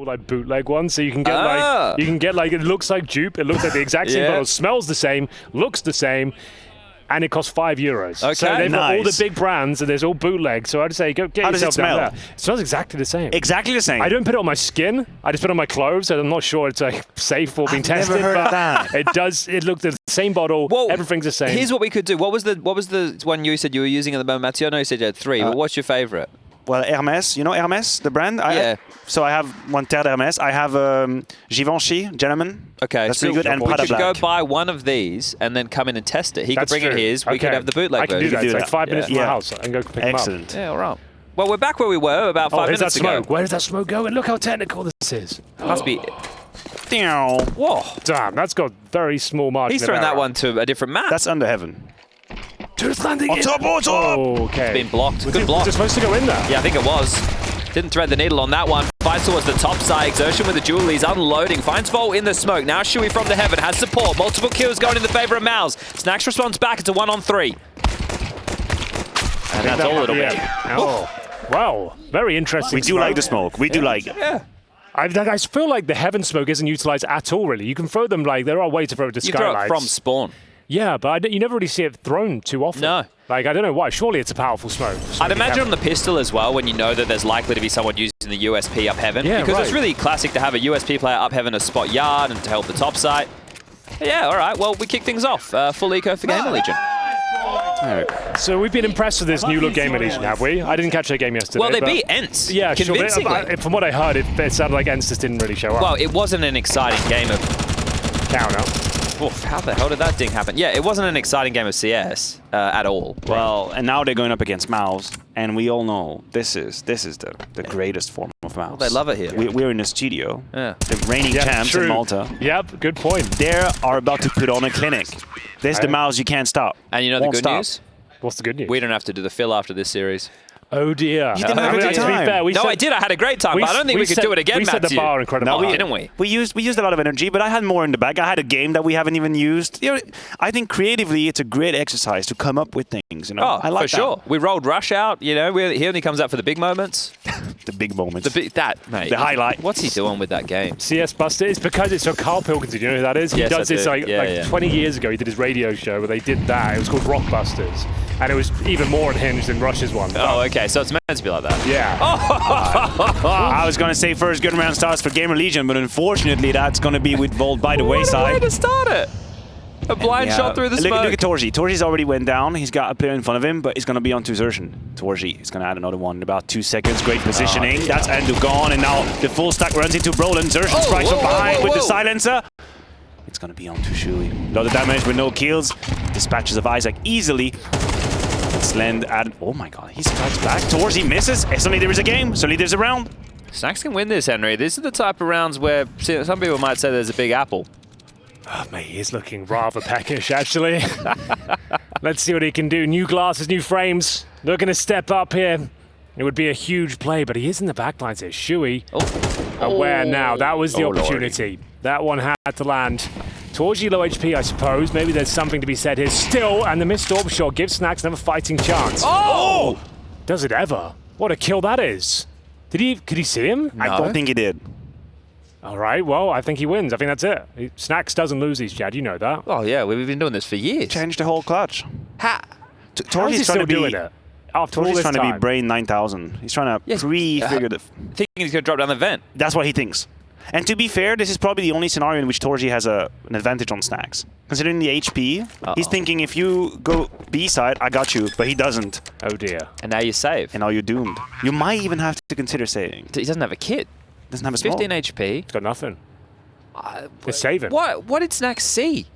like bootleg one, so you can get like it looks like dupe, it looks like the exact same bottle, smells the same, looks the same, and it costs €5. Okay, so they've got all the big brands, and there's all bootleg. So I'd say go get yourself down there. It smells exactly the same. Exactly the same. I don't put it on my skin. I just put it on my clothes. So I'm not sure it's like safe or being tested. Never heard but of that. It does. It looked the same bottle. Well, everything's the same. Here's what we could do. What was the one you said you were using at the moment, Mathieu? I know you said you had 3. But what's your favorite? Well, Hermes, you know Hermes, the brand? So I have one Terre d'Hermes. I have Givenchy, Gentleman. Okay, that's really good. And Prada we could Black. go buy one of these and then come in and test it. He could bring in his. We could have the bootleg I can do version. that. It's like 5 minutes from my house. I can go pick them up. Excellent. Yeah, all right. Well, we're back where we were about 5 minutes that smoke? ago. Where does that smoke go? And look how technical this is. Must be. Whoa. Damn, that's got very small margin. He's throwing that one to a different map. That's under heaven. Just landing on top, on top! Okay. It's been blocked. Good block. Was it supposed to go in there? Yeah, I think it was. Didn't thread the needle on that one. Fights towards the top side. xertioN with the duel. He's unloading. Finds Volt in the smoke. Now Shui from the heaven has support. Multiple kills going in the favor of MOUZ. Snax responds back. It's a 1-on-3. And that's all it'll be. Oh, wow. Very interesting. We do like the smoke. We do like it. Yeah. I feel like the heaven smoke isn't utilized at all, really. You can throw them like there are ways to throw it to skylights. You throw it from spawn. Yeah, but you never really see it thrown too often. No. Like, I don't know why. Surely it's a powerful smoke. I'd imagine on the pistol as well, when you know that there's likely to be someone using the USP up heaven. Yeah, because it's really classic to have a USP player up heaven to spot yard and to help the top site. Yeah, all right. Well, we kick things off. Full eco for GamerLegion. So we've been impressed with this new look GamerLegion, have we? I didn't catch their game yesterday. Well, they beat Ents. Yeah, convincingly. Sure. From what I heard, it sounded like Ents just didn't really show up. Well, it wasn't an exciting game of counter. Oof, how the hell did that ding happen? Yeah, it wasn't an exciting game of CS at all. Well, and now they're going up against MOUZ, and we all know this is the greatest form of MOUZ. Well, they love it here. We're in the studio. Yeah. The reigning champs in Malta. Yep, good point. They are about to put on a clinic. This is the MOUZ you can't stop. And you know the good news? What's the good news? We don't have to do the fill after this series. Oh dear. You didn't have a good time. I did. I had a great time, but I don't think we could do it again, We set the bar incredibly high. Didn't we? We used a lot of energy, but I had more in the bag. I had a game that we haven't even used. You know, I think creatively, it's a great exercise to come up with things. You know, Oh, I like for sure. We rolled Rush out. You know, he only comes out for the big moments. The big moments. Mate. The highlight. What's he doing with that game? CS Buster. It's because it's so Carl Pilkington. You know who that is? He Yes, does I this do. like 20 years ago. He did his radio show where they did that. It was called Rockbusters, and it was even more unhinged than Rush's one. Oh, okay. So it's meant to be like that. Yeah. I was going to say first good round starts for GamerLegion, but unfortunately that's going to be with Volt by the wayside. What a way to start it. A blind shot through the smoke. Look at Torji. Torji's already went down. He's got a player in front of him, but he's going to be on to xertioN. Torji is going to add another one in about 2 seconds. Great positioning. That's Endu gone, and now the full stack runs into Brolin. xertioN strikes from behind with the silencer. It's going to be on to Shui. A lot of damage with no kills. Dispatches of Isaac easily. Slend add. Oh my god, he strikes back. Torji misses. Suddenly there is a game. Suddenly there's a round. Snax can win this, Henry. These are the type of rounds where some people might say there's a big apple. Oh, mate, he's looking rather peckish, actually. Let's see what he can do. New glasses, new frames. Looking to step up here. It would be a huge play, but he is in the backlines here. Shui aware now. That was the opportunity. That one had to land. Torji low HP, I suppose. Maybe there's something to be said here still, and the missed orb shot gives Snax another fighting chance. Oh! Does it ever? What a kill that is. Could he see him? No. I don't think he did. All right, well, I think he wins. I think that's it. Snax doesn't lose these, Chad. You know that. Oh, yeah, we've been doing this for years. Changed the whole clutch. Torji's trying to doing it. After all this trying time. to be Brain 9000. He's trying to pre-figure the... Thinking he's going to drop down the vent. That's what he thinks. And to be fair, this is probably the only scenario in which Torji has an advantage on Snax. Considering the HP, he's thinking if you go B side, I got you, but he doesn't. Oh dear. And now you save. And now you're doomed. You might even have to consider saving. He doesn't have a kit. Doesn't have a smoke. 15 HP. He's got nothing. He's saving. What did Snax see?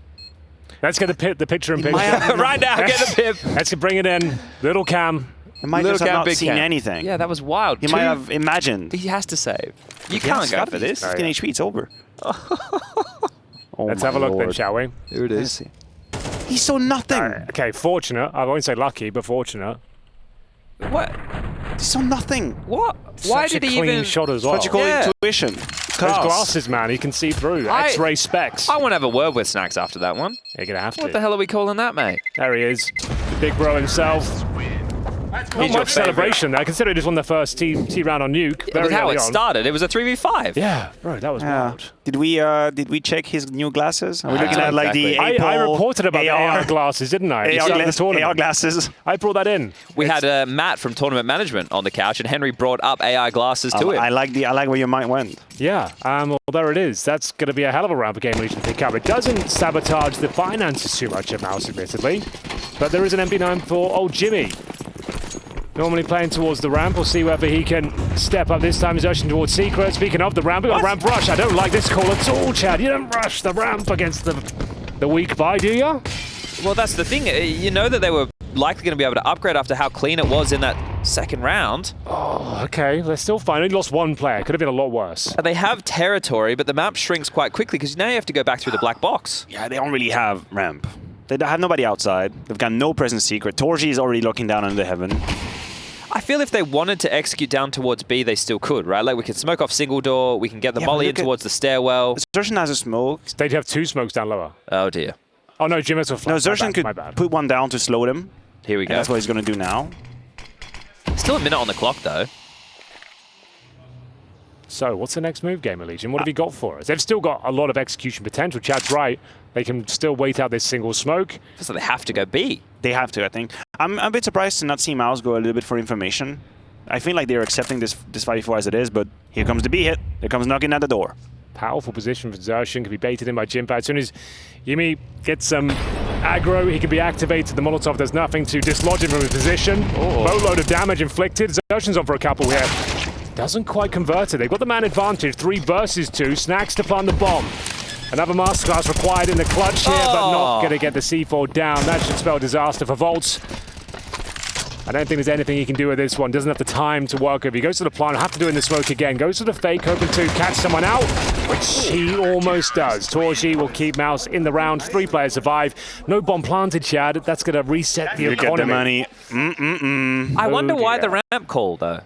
Let's get the picture in picture. Right now, get the pip. Let's bring it in. Little Cam. He might just have not seen anything. Yeah, that was wild. He might have imagined. He has to save. You can't go for this. 15 HP, it's over. Let's have a look then, shall we? Here it is. He saw nothing. Okay, fortunate. I won't say lucky, but fortunate. What? He saw nothing. What? Why Such did a he clean even... shot as well. What you call intuition. Those glasses, man. He can see through. X-ray specs. I want to have a word with Snax after that one. You're going to have to. What the hell are we calling that, mate? There he is. The big bro himself. Not much celebration there, considering it was on the first T round on Nuke. With how it started, it was a 3v5. Yeah, bro, that was wild. Did we check his new glasses? Are we looking at like the exactly. I reported about the AR glasses, didn't I? AR glasses. I brought that in. We had Matt from Tournament Management on the couch, and Henry brought up AI glasses to him. I like where your mind went. Yeah, well, there it is. That's going to be a hell of a round for GamerLegion to pick up. It doesn't sabotage the finances too much at MOUZ, admittedly. But there is an MP9 for old Jimmy. Normally playing towards the ramp. We'll see whether he can step up this time. He's rushing towards Secret. Speaking of the ramp, we've got a ramp rush. I don't like this call at all, Chad. You don't rush the ramp against the weak buy, do you? Well, that's the thing. You know that they were likely going to be able to upgrade after how clean it was in that second round. Oh, okay. They're still fine. Only lost one player. Could have been a lot worse. They have territory, but the map shrinks quite quickly because now you have to go back through the black box. Yeah, they don't really have ramp. They have nobody outside. They've got no presence Secret. Torji is already looking down into heaven. I feel if they wanted to execute down towards B, they still could, right? Like we could smoke off single door, we can get the molly in towards the stairwell. xertioN has a smoke. They'd have two smokes down lower. Oh dear. Oh no, Jimpphat was flat. No, xertioN could put one down to slow them. Here we go. That's what he's going to do now. Still a minute on the clock though. So, what's the next move, GamerLegion? What have you got for us? They've still got a lot of execution potential. Chad's right. They can still wait out this single smoke. So they have to go B. They have to, I think. I'm a bit surprised to not see MOUZ go a little bit for information. I feel like they're accepting this 5v4 as it is, but here comes the B hit. Here comes knocking at the door. Powerful position for xertioN. Can be baited in by Jimpphat. As soon as Yimi gets some aggro, he can be activated. The Molotov does nothing to dislodge him from his position. Boatload of damage inflicted. xertioN's on for a couple here. Doesn't quite convert it. They've got the man advantage. 3 versus 2. Snax to plant the bomb. Another masterclass required in the clutch here, but not going to get the C4 down. That should spell disaster for Volts. I don't think there's anything he can do with this one. Doesn't have the time to work over. He goes to the plant, have to do it in the smoke again. Goes to the fake, hoping to catch someone out, which he almost does. torji will keep MOUZ in the round. 3 players survive. No bomb planted, Chad. That's going to reset the economy. Get the money. I wonder why the ramp call, though.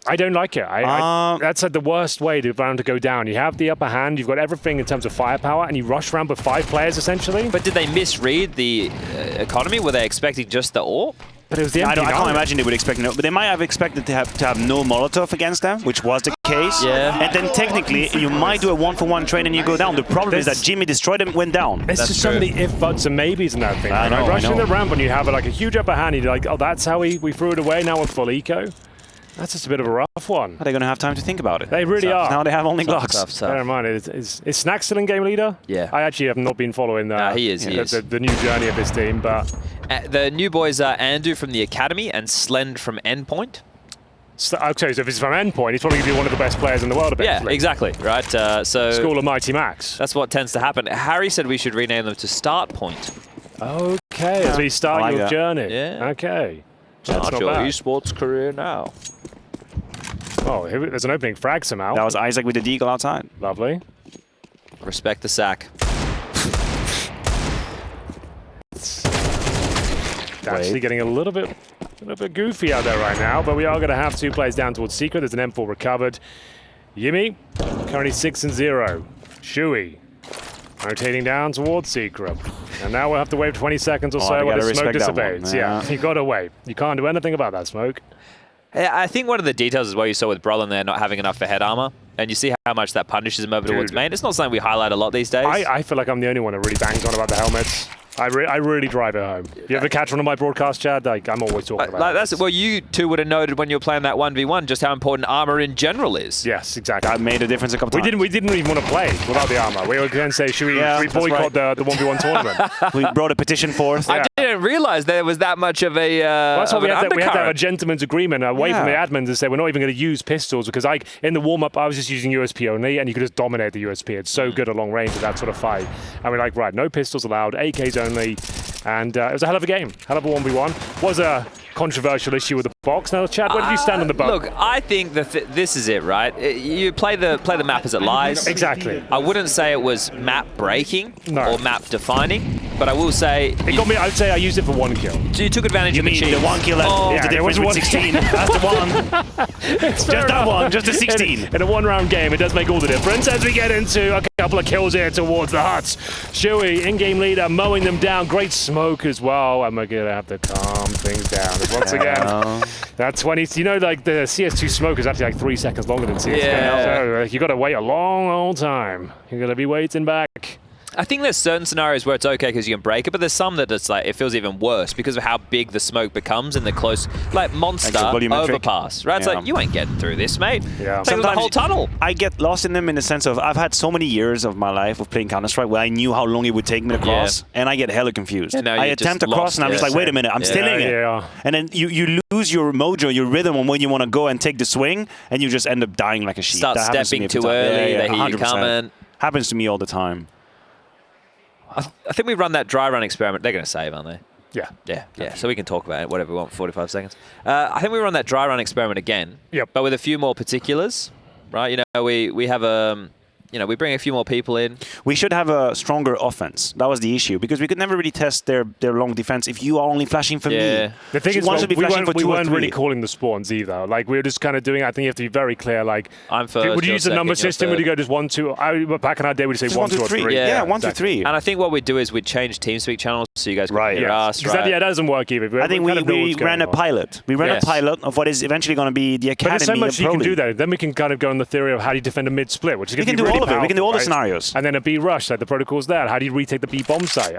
I don't like it. That's like the worst way to round to go down. You have the upper hand, you've got everything in terms of firepower, and you rush round with 5 players, essentially. But did they misread the economy? Were they expecting just the AWP? But it was the MP9. I can't imagine they would expect no, but they might have expected to have no Molotov against them, which was the case. Yeah. And then technically, you might do a 1-for-1 trade and you go down. The problem is that Jimmy destroyed them, went down. It's just so many if, buts, and maybes in that thing. I know. Rushing the ramp when you have like a huge upper hand, you're like, oh, that's how we threw it away. Now we're full eco. That's just a bit of a rough one. Are they going to have time to think about it? They really are. Now they have only Glocks. Bear in mind, is Snax still in game leader? Yeah. I actually have not been following he is. The new journey of this team, but the new boys are Andu from the Academy and Slend from Endpoint. Okay, so if it's from Endpoint, he's probably going to be one of the best players in the world, eventually. Yeah, exactly. Right. So School of Mighty Max. That's what tends to happen. Harry said we should rename them to Start Point. Okay, as we start your journey. Yeah. Okay. That's Start not your bad. esports career now. Oh, there's an opening frag somehow. That was Isaac with the deagle outside. Lovely. Respect the sack. It's actually getting a little bit goofy out there right now, but we are going to have 2 players down towards Secret. There's an M4 recovered. Yimi, currently 6-0. Shui, rotating down towards Secret. And now we'll have to wait 20 seconds or so while the smoke dissipates. Yeah, you got to wait. You can't do anything about that smoke. I think one of the details is what you saw with Brolin there not having enough for head armor. And you see how much that punishes him over towards main. It's not something we highlight a lot these days. I feel like I'm the only one that really bangs on about the helmets. I really drive it home. You ever catch one of my broadcasts, Chad? Like, I'm always talking about it. Well, you two would have noted when you were playing that 1v1 just how important armor in general is. Yes, exactly. That made a difference a couple times. We didn't even want to play without the armor. We were going to say, should we boycott the 1v1 tournament? We brought a petition forth. I didn't realize there was that much of a that's why we had to have a undercurrent. gentleman's agreement away from the admins to say we're not even going to use pistols, because in the warm-up I was just using USP only, and you could just dominate the USP. It's so good at long range at that sort of fight. And we're like, right, no pistols allowed, AKs only. And it was a hell of a game, hell of a 1v1. Was a controversial issue with the box. Now, Chad, where did you stand on the box? Look, I think that this is it, right? You play the map as it lies. Exactly. I wouldn't say it was map breaking or map defining, but I will say it got me. I'd say I used it for 1 kill. So you took advantage of the cheese. The 1 kill? The difference with 16. That's the one. Just that one. Just the 16. In a 1-round game, it does make all the difference. As we get into a couple of kills here towards the huts, Shui, in-game leader, mowing them down. Great smoke as well, and we're gonna have to calm things down once again. That 20, you know, like the CS2 smoke is actually like 3 seconds longer than CS2. Yeah. So you got to wait a long, long time. You're going to be waiting back. I think there's certain scenarios where it's okay because you can break it, but there's some that it's like it feels even worse because of how big the smoke becomes in the close, like monster overpass. Right? It's like you ain't getting through this, mate. Yeah. Take the whole tunnel. I get lost in them in the sense of I've had so many years of my life of playing Counter-Strike where I knew how long it would take me to cross, and I get hella confused. Yeah, no, I attempt to cross, and I'm just like, wait a minute, I'm still in it. Yeah. And then you lose your mojo, your rhythm on when you want to go and take the swing, and you just end up dying like a sheep. Start stepping too early, they hear you coming. Happens to me all the time. I think we run that dry run experiment. They're going to save, aren't they? Yeah. Yeah. So we can talk about it, whatever we want, 45 seconds. I think we run that dry run experiment again. Yep. But with a few more particulars, right? You know, we have we bring a few more people in. We should have a stronger offense. That was the issue because we could never really test their long defense if you are only flashing for me. The thing is, we weren't really calling the spawns either. Like we were just kind of doing. I think you have to be very clear. Like I'm first. Would you use a number system? Would you go just 1, 2? Back in our day, we'd say just 1, 2, or 3. Yeah, 1, 2, 3. And I think what we'd do is we'd change TeamSpeak channels so you guys can hear us. Right. That doesn't work either. I think we ran a pilot. We ran a pilot of what is eventually going to be the academy. But there's so much you can League. do that. Then we can kind of go on the theory of how do you defend a mid split, which is going to be really really all of it. We can do all the scenarios. And then a B rush, like the protocol's there. How do you retake the B bomb site?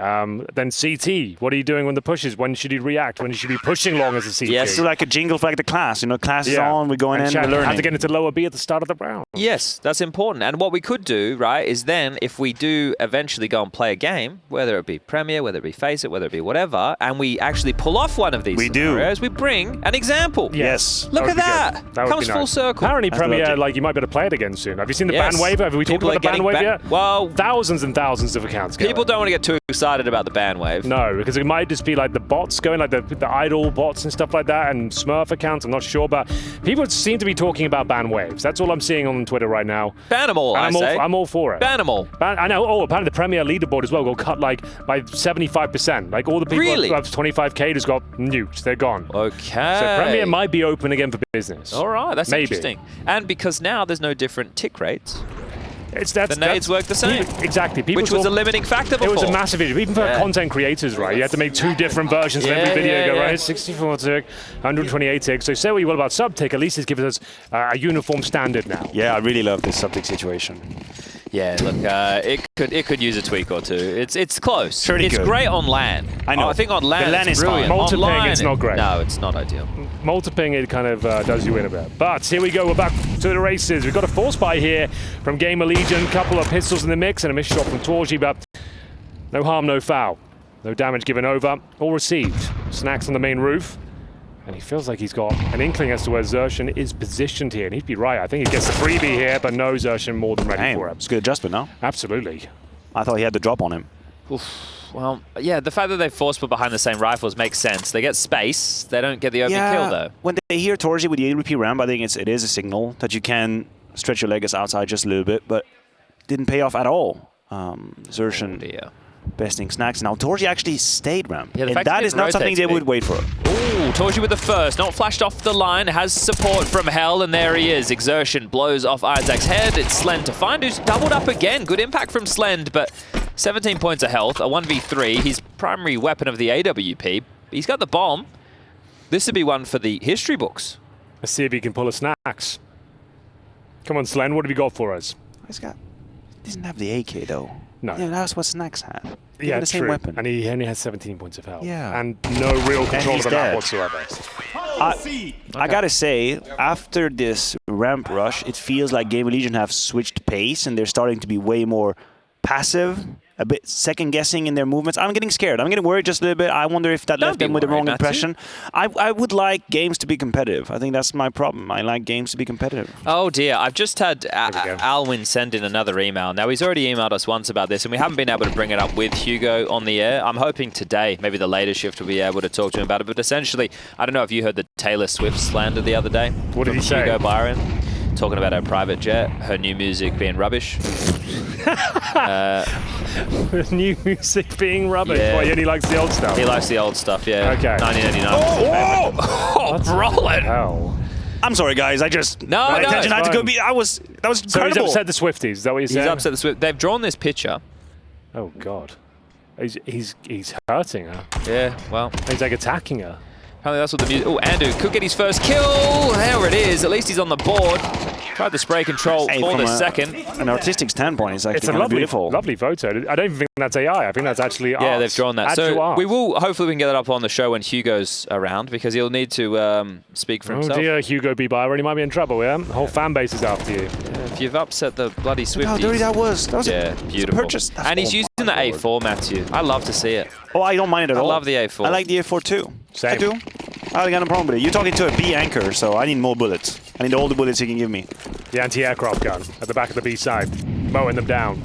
Then CT, what are you doing when the pushes? When should you react? When should you be pushing long as a CT? Yes, do like a jingle for like the class. You know, class is on, we're going in, we're learning. How to get into lower B at the start of the round. Yes, that's important. And what we could do, right, is then if we do eventually go and play a game, whether it be Premier, whether it be Face It, whether it be whatever, and we actually pull off one of these scenarios, we bring an example. Yes. Look at that. Comes full circle. Apparently Premier, like you might be able to play it again soon. Have you seen the ban wave? Have we talked about the ban wave yet? Well, thousands and thousands of accounts going. People don't want to get too excited about the ban wave. No, because it might just be like the bots going, like the idle bots and stuff like that, and Smurf accounts. I'm not sure, but people seem to be talking about ban waves. That's all I'm seeing on Twitter right now. Ban them all, I'm all for it. Ban them all. I know. Oh, apparently the Premier leaderboard as well got cut like by 75%. Like all the people who have 25k just got nuked. They're gone. Okay. So Premier might be open again for business. All right, that's interesting. And because now there's no different tick rates. The nades work the same. Exactly. People which was a limiting factor before. It was a massive issue. Even for content creators, right? You had to make 2 different versions of every video. Right? 64 tick, 128 tick. So say what you will about sub tick, at least it's given us a uniform standard now. Yeah, I really love this sub tick situation. Yeah, look, it could use a tweak or two. It's close. Pretty it's good. great on LAN. I know. I think on LAN, the LAN it's brilliant. Multi-ping, it's not great. No, it's not ideal. Multi-ping, it kind of does you in a bit. But here we go, we're back to the races. We've got a force buy here from GamerLegion. Couple of pistols in the mix and a missed shot from Torji, but no harm, no foul. No damage given over or received. Snax on the main roof. And he feels like he's got an inkling as to where xertioN is positioned here. And he'd be right. I think he gets the freebie here, but no, xertioN more than ready for it. It's a good adjustment now. Absolutely. I thought he had the drop on him. Oof. Well, yeah, the fact that they force put behind the same rifles makes sense. They get space. They don't get the open kill, though. When they hear Torji with the AWP ramp, I think it is a signal that you can stretch your legs outside just a little bit, but didn't pay off at all. xertioN besting Snax. Now, Torji actually stayed ramp. Yeah, and that is not something they would wait for. Ooh, Torji with the first. Not flashed off the line. Has support from Hell, and there he is. xertioN blows off Isaac's head. It's Slend to find, who's doubled up again. Good impact from Slend, but 17 points of health, a 1v3. His primary weapon of the AWP. He's got the bomb. This would be one for the history books. Let's see if he can pull a Snax. Come on, Slend, what have you got for us? He doesn't have the AK, though. No. Yeah, that's what Snax had. Yeah, the same weapon. And he only has 17 points of health. Yeah. And no real control of the map whatsoever. I gotta say, after this ramp rush, it feels like GamerLegion have switched pace and they're starting to be way more passive, a bit second-guessing in their movements. I'm getting scared. I'm getting worried just a little bit. I wonder if that left them with the wrong impression. I would like games to be competitive. I think that's my problem. I like games to be competitive. Oh, dear. I've just had Alwyn send in another email. Now, he's already emailed us once about this, and we haven't been able to bring it up with Hugo on the air. I'm hoping today, maybe the later shift, will be able to talk to him about it. But essentially, I don't know if you heard the Taylor Swift slander the other day. What did he say? Hugo Byron, talking about her private jet, her new music being rubbish. New music being rubbish. Yeah. Well, he only likes the old stuff. He likes the old stuff, yeah. Okay. 1989. Oh, Brolin! Hell. I'm sorry, guys. I just no, attention had to go. That was incredible. So he's upset the Swifties. Is that what you're saying? He's upset the Swifties. They've drawn this picture. Oh God. He's hurting her. Yeah. Well. He's like attacking her. Apparently that's what the music... Oh, Andu could get his first kill. There it is. At least he's on the board. Tried the spray control for the second. An artistic standpoint, it's actually kind of beautiful. Lovely photo. I don't even think that's AI. I think that's actually art. Yeah, they've drawn that. Actual So art. we will, hopefully we can get that up on the show when Hugo's around, because he'll need to speak for himself. Oh dear, Hugo B. Byron, you might be in trouble, yeah? The whole fan base is after you. If you've upset the bloody Swifties. How dirty that was. That was yeah, beautiful. purchase. And he's using the A4, Matthew. I love to see it. Oh, I don't mind it at all. I love the A4. I like the A4 too. Same. I do. I got no problem with it. You're talking to a B anchor, so I need more bullets. I need all the bullets you can give me. The anti-aircraft gun at the back of the B side, mowing them down.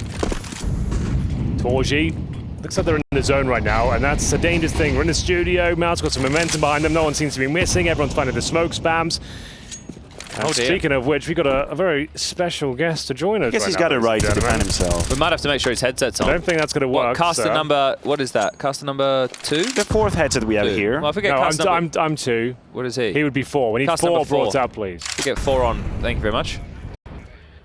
Torji, looks like they're in the zone right now, and that's a dangerous thing. We're in the studio, MOUZ got some momentum behind them, no one seems to be missing, everyone's finding the smoke spams. And speaking of which, we got a very special guest to join us. I guess he's got a right to defend himself. We might have to make sure his headset's on. I don't think that's going to work. Caster number, what is that? Caster number 2? The fourth headset we have here. Well, I forget No, caster number. I'm 2. What is he? He would be 4. We need Caster 4 number 4. brought up, please. We get 4 on. Thank you very much.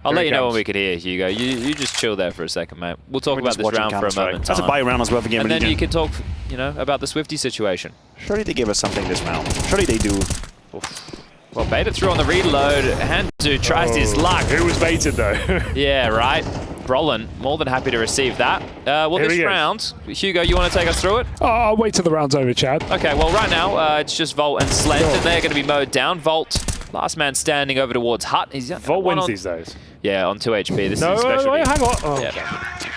I'll Here let he you know comes. when we can hear, Hugo. You just chill there for a second, mate. We'll talk about this round for a moment. That's a buy round as well for GamerLegion. And then you can talk, you know, about the Swifty situation. Surely they give us something this round. Surely they do. Oof. Well, baited through on the reload. Handu tries his luck. Who was baited, though? Yeah, right. Brolin, more than happy to receive that. Well, Here this he is. round, Hugo, you want to take us through it? Oh, I'll wait till the round's over, Chad. Okay, well, right now, it's just Volt and Slend, and they're going to be mowed down. Volt, last man standing over towards Hut. He's Volt wins these days. Yeah, on 2 HP. This No, is a specialty. wait, hang on. Oh, Yeah. okay.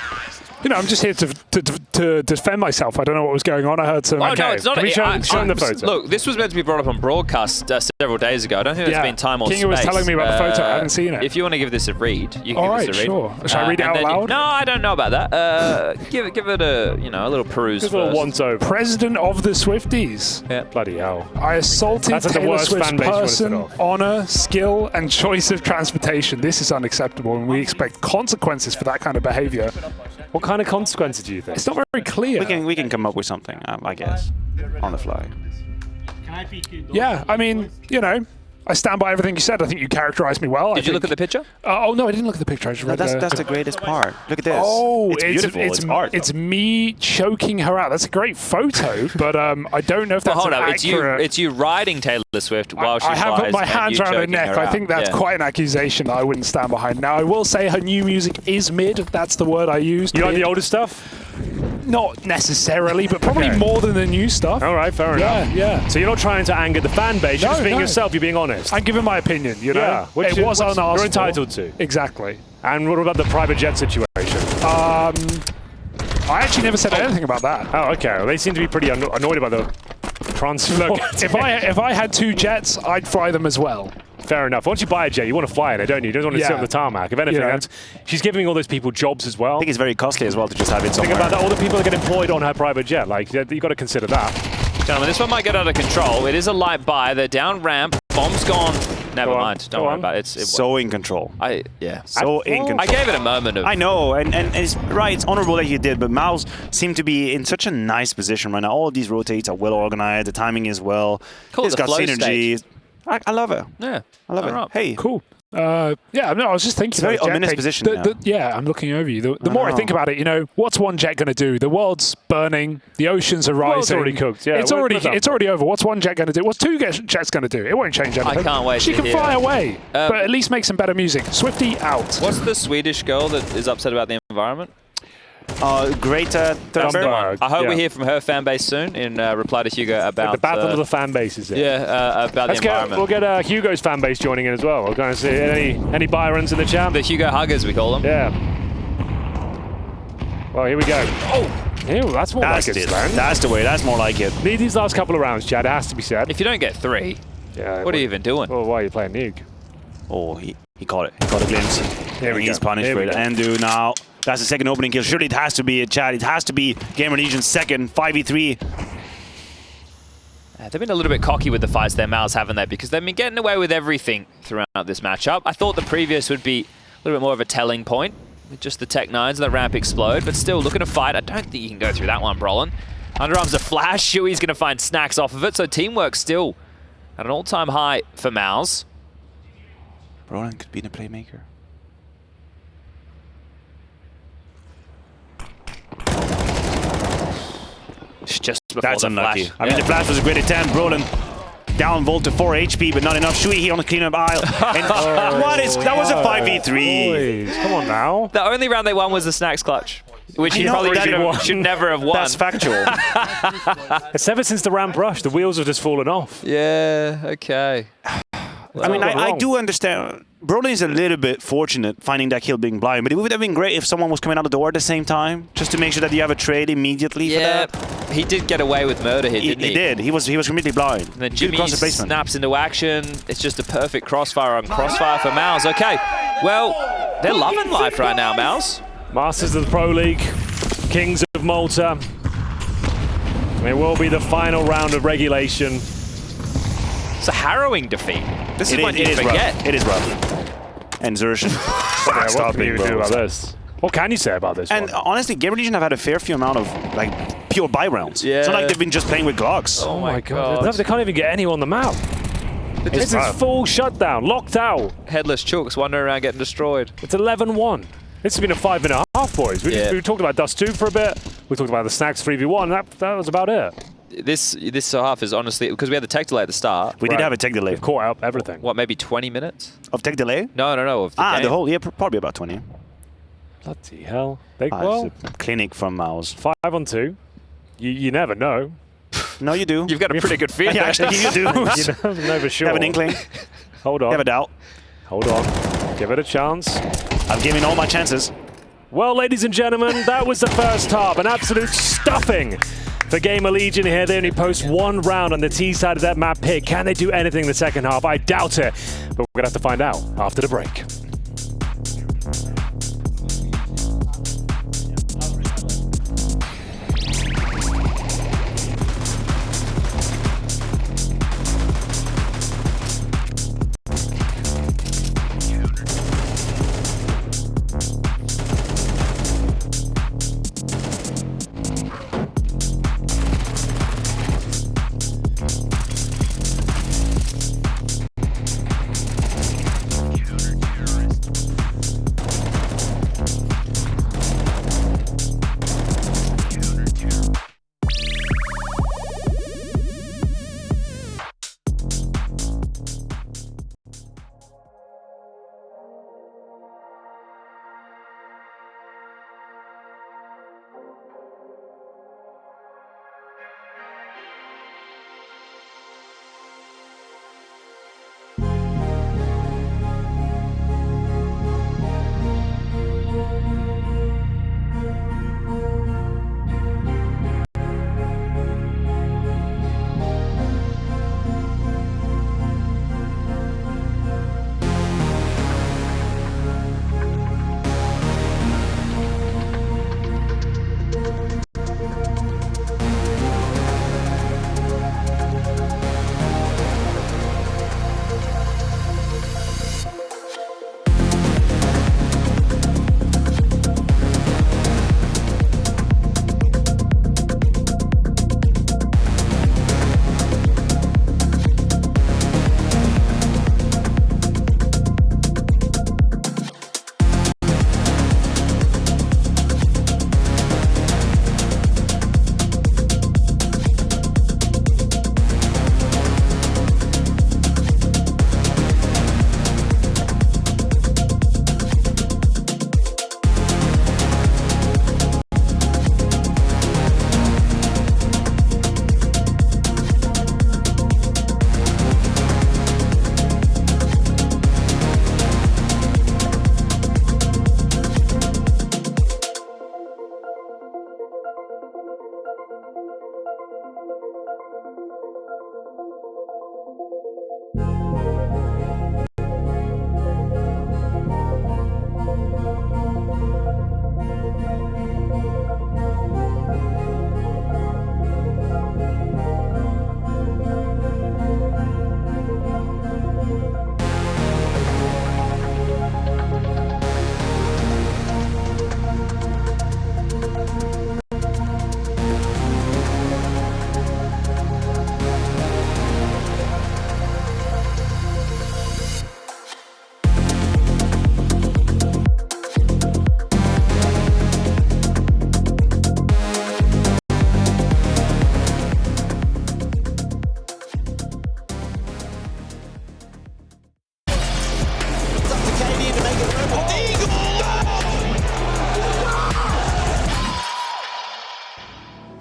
You know, I'm just here to defend myself. I don't know what was going on. I heard some... Oh, no, it's not. Can we show him the photo? Look, this was meant to be brought up on broadcast several days ago. I don't think there's Yeah. been time or Kinga space. was telling me about the photo. I haven't seen it. If you want to give this a read, you can All give right, this a read. sure. Shall I read it And out then loud? No, I don't know about that. Give it a, you know, a little peruse Just a little first. once over. President of the Swifties. Yeah. Bloody hell. I assaulted That's like the Taylor worst Swift's fan base you wanna set person, off. honor, skill, and choice of transportation. This is unacceptable, and we expect consequences for that kind of behavior. What kind of consequences do you think? It's not very clear. We can come up with something, I guess, on the fly. Yeah, I mean, you know, I stand by everything you said. I think you characterized me well. Did you look at the picture? Oh, no, I didn't look at the picture. I just read That's the greatest part. Look at this. Oh, it's beautiful. It's art. It's me choking her out. That's a great photo, but I don't know if that's Hold an up, accurate... it's you riding Taylor Swift while she I have flies my and hands you around her choking neck. her I out. think that's Yeah. quite an accusation that I wouldn't stand behind. Now, I will say her new music is mid. That's the word I used. You like Mid. the older stuff? Not necessarily, but probably Okay. more than the new stuff. All right, fair enough. Yeah. So you're not trying to anger the fan base, you're No, just being no. yourself, you're being honest. I'm giving my opinion, you know? Yeah, which it was which unasked you're entitled for. to. Exactly. And what about the private jet situation? I actually never said anything about that. Oh, okay. Well, they seem to be pretty annoyed about the transfer. Look, if I had 2 jets, I'd fly them as well. Fair enough. Once you buy a jet, you want to fly in it, don't you? You don't want to sit Yeah. on the tarmac. If anything, Yeah. that's, she's giving all those people jobs as well. I think it's very costly as well to just have it somewhere. Think about that. All the people that get employed on her private jet. Like, you've got to consider that. Gentlemen, this one might get out of control. It is a light buy. They're down ramp. Bomb's gone. Never Go on. mind. Don't Go worry on. about it. So in control. Yeah. So in control. I gave it a moment of... I know, and it's right, it's honorable that you did, but MOUZ seem to be in such a nice position right now. All of these rotates are well organized, the timing is well. Call it It's the got flow synergy. state. I love it. Yeah. I love it. Alright. Hey, Cool. Yeah, no, I was just thinking. It's a very about ominous jetpack. position now. Yeah, I'm looking over you. The more I know. think about it, you know, what's one jet going to do? The world's burning. The oceans are rising. world's already cooked, yeah, it's we're already over. What's one jet going to do? What's 2 jets going to do? It won't change anything. can't wait She to can hear. fly away, but at least make some better music. Swifty out. What's the Swedish girl that is upset about the environment? Greta Thunberg. I hope Yeah. we hear from her fan base soon in reply to Hugo about... The battle of the fan bases. about the environment. We'll get Hugo's fan base joining in as well. We're going to see any Byrons in the chat. The Hugo Huggers, we call them. Yeah. Well, here we go. Oh, ew, that's more That's like it. it, man. That's the way. That's more like it. Need these last couple of rounds, Chad. It has to be said. If you don't get 3, Yeah. what are you even doing? Well, why are you playing Nuke? Oh, he caught it. He caught a glimpse. Here we He's go. punished Here for we it. go. Andu now. That's the second opening kill. Surely it has to be a Chad. It has to be GamerLegion's second 5v3. They've been a little bit cocky with the fights their MOUZ, haven't they? Because they've been getting away with everything throughout this matchup. I thought the previous would be a little bit more of a telling point with just the Tech 9s and the ramp explode, but still looking to fight. I don't think you can go through that one, Brolin. Underarms a flash. Shui's going to find Snax off of it, so teamwork still at an all-time high for MOUZ. Brolin could be the playmaker. Just before That's the unlucky. flash. I mean, the flash was a great attempt. Brolin down Volt to 4 HP, but not enough. Shui here on the cleanup aisle. And that was a 5v3. Boys, come on now. The only round they won was the Snax clutch, which I he know, probably that should never have won. That's factual. It's ever since the ramp rush, the wheels have just fallen off. Yeah, okay. I mean, I wrong. do understand. Broly is a little bit fortunate finding that kill being blind, but it would have been great if someone was coming out the door at the same time, just to make sure that you have a trade immediately Yeah, for that. he did get away with murder here, didn't he? He did. He was completely blind. And then Good Jimmy cross placement. snaps into action. It's just a perfect crossfire on crossfire for MOUZ. Okay, well, they're loving life right now, MOUZ. Masters of the Pro League, Kings of Malta. It will be the final round of regulation. It's a harrowing defeat. This is It one you is forget. rough. It is rough. And xertioN. Yeah, what can you even do about this? What can you say about this And one? honestly, GamerLegion have had a fair few amount of like pure buy rounds. Yeah. It's not like they've been just playing with Glocks. Oh my god. They can't even get anyone on the map. This is full shutdown, locked out. Headless Chooks wandering around getting destroyed. It's 11-1. This has been a 5.5, boys. Yeah. We talked about Dust 2 for a bit. We talked about the Snax 3v1. That was about it. This half is honestly, because we had the tech delay at the start. We did have a tech delay. We've caught up everything. What, maybe 20 minutes? Of tech delay? No. Of the game. The whole, yeah, probably about 20. Bloody hell. Big It's a clinic from MOUZ. 5-on-2. You never know. No, you do. You've got a pretty good feeling. Yeah, actually, you do. You never know for sure. Have an inkling. Hold on. Have a doubt. Hold on. Give it a chance. I've given all my chances. Well, ladies and gentlemen, that was the first half. An absolute stuffing for GamerLegion here. They only post one round on the T side of that map pick. Can they do anything in the second half? I doubt it. But we're going to have to find out after the break.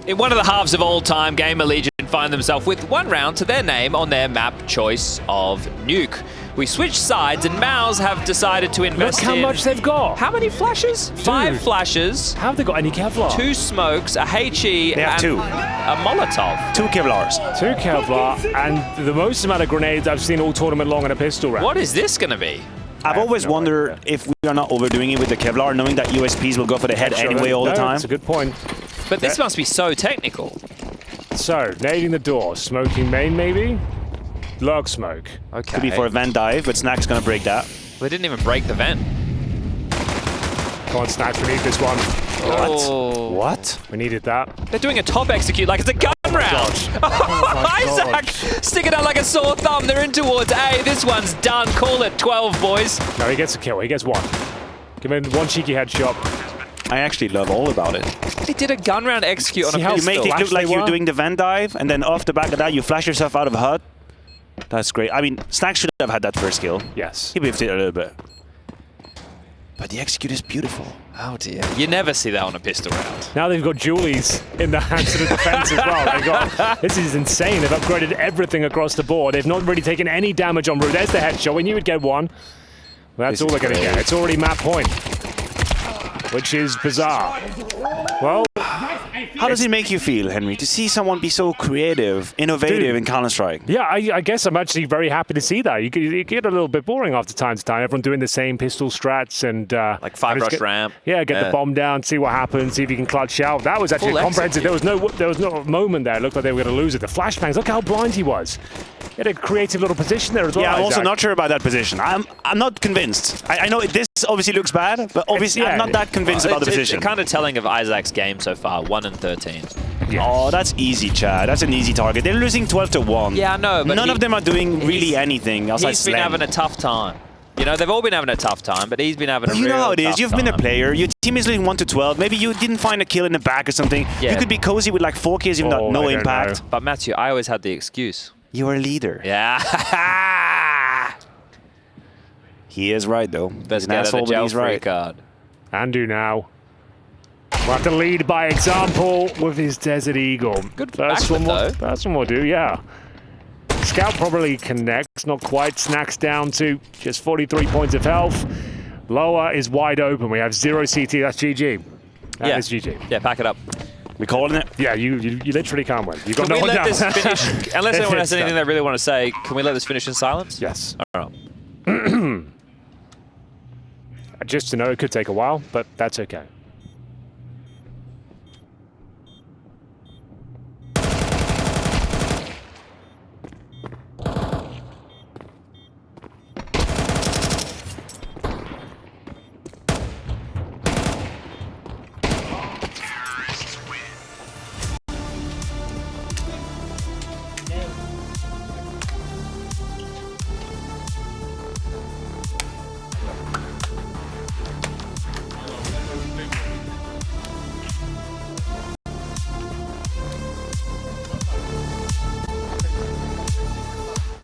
In one of the halves of all time, GamerLegion find themselves with one round to their name on their map choice of Nuke. We switched sides and MOUZ have decided to invest Look how much they've got. How many flashes? Dude. 5 flashes. How have they got any Kevlar? 2 smokes, a HE, They have and 2. a Molotov. 2 Kevlars. 2 Kevlar, and the most amount of grenades I've seen all tournament long in a pistol round. What is this going to be? I've always no wondered idea. if we are not overdoing it with the Kevlar, knowing that USPs will go for the head Sure, anyway all the time. That's a good point. But this must be so technical. So, nading the door, smoking main maybe? Lurk smoke. Okay. Could be for a vent dive, but Snax gonna break that. They didn't even break the vent. Come on, Snax, we need this one. Oh. What? We needed that. They're doing a top execute like it's a gun round. Isaac sticking out like a sore thumb. They're in towards A. This one's done. Call it 12, boys. No, he gets a kill. He gets one. Give him one cheeky headshot. I actually love all about it. They did a gun round execute on See a how You pistol. make it look Flash like they you're were? doing the vent dive, and then off the back of that, you flash yourself out of a HUD. That's great. I mean, Snax should have had that first kill. Yes. He biffed it a little bit. But the execute is beautiful. Oh dear. You never see that on a pistol round. Now they've got Julies in the hands of the defense as well. They got, this is insane. They've upgraded everything across the board. They've not really taken any damage on route. There's the headshot. We knew we'd get one. Well, that's This all they're is going to great. get. It's already map point, which is bizarre. Well, How does it make you feel, Henry, to see someone be so creative, innovative Dude. in Counter-Strike? yeah, I guess I'm actually very happy to see that. You get a little bit boring after time to time. Everyone doing the same pistol strats and Like 5 and just rush ramp. Yeah, get Yeah. the bomb down, see what happens, see if you can clutch out. That was actually Full comprehensive. execute. There was no moment there. It looked like they were going to lose it. The flashbangs. Look how blind he was. He had a creative little position there as well. Yeah, I'm also Isaac. not sure about that position. I'm not convinced. I know this obviously looks bad, but obviously yeah, I'm not that convinced about the position. It's kind of telling of Isaac's game so far. 1 and 13. Oh, that's easy, Chad. That's an easy target. They're losing 12-1. Yeah, I know, but none of them are doing really he's- anything outside He's been slam. having a tough time. You know, they've all been having a tough time, but he's been having a But you real know how it is. tough You've been a time. player. Your team is losing 1-12. Maybe you didn't find a kill in the back or something. Yeah. You could be cozy with like 4 kills, even Oh, no I don't impact. know. But Matthew, I always had the excuse. You are a leader. Yeah. He is right, though. Best He's an get out asshole, of but jail he's free right. card. Andu now. We'll have to lead by example with his Desert Eagle. Good First one, backfoot, though. first one will do, yeah. Scout probably connects, not quite. Snax down to just 43 points of health. Lower is wide open. We have 0 CT. That's GG. That is GG. Yeah, pack it up. We calling it? Yeah, you literally can't win. You've got Can no we one let down. this finish? Unless anyone has It's anything done. they really want to say, can we let this finish in silence? Yes. All right. Just to know, it could take a while, but that's okay.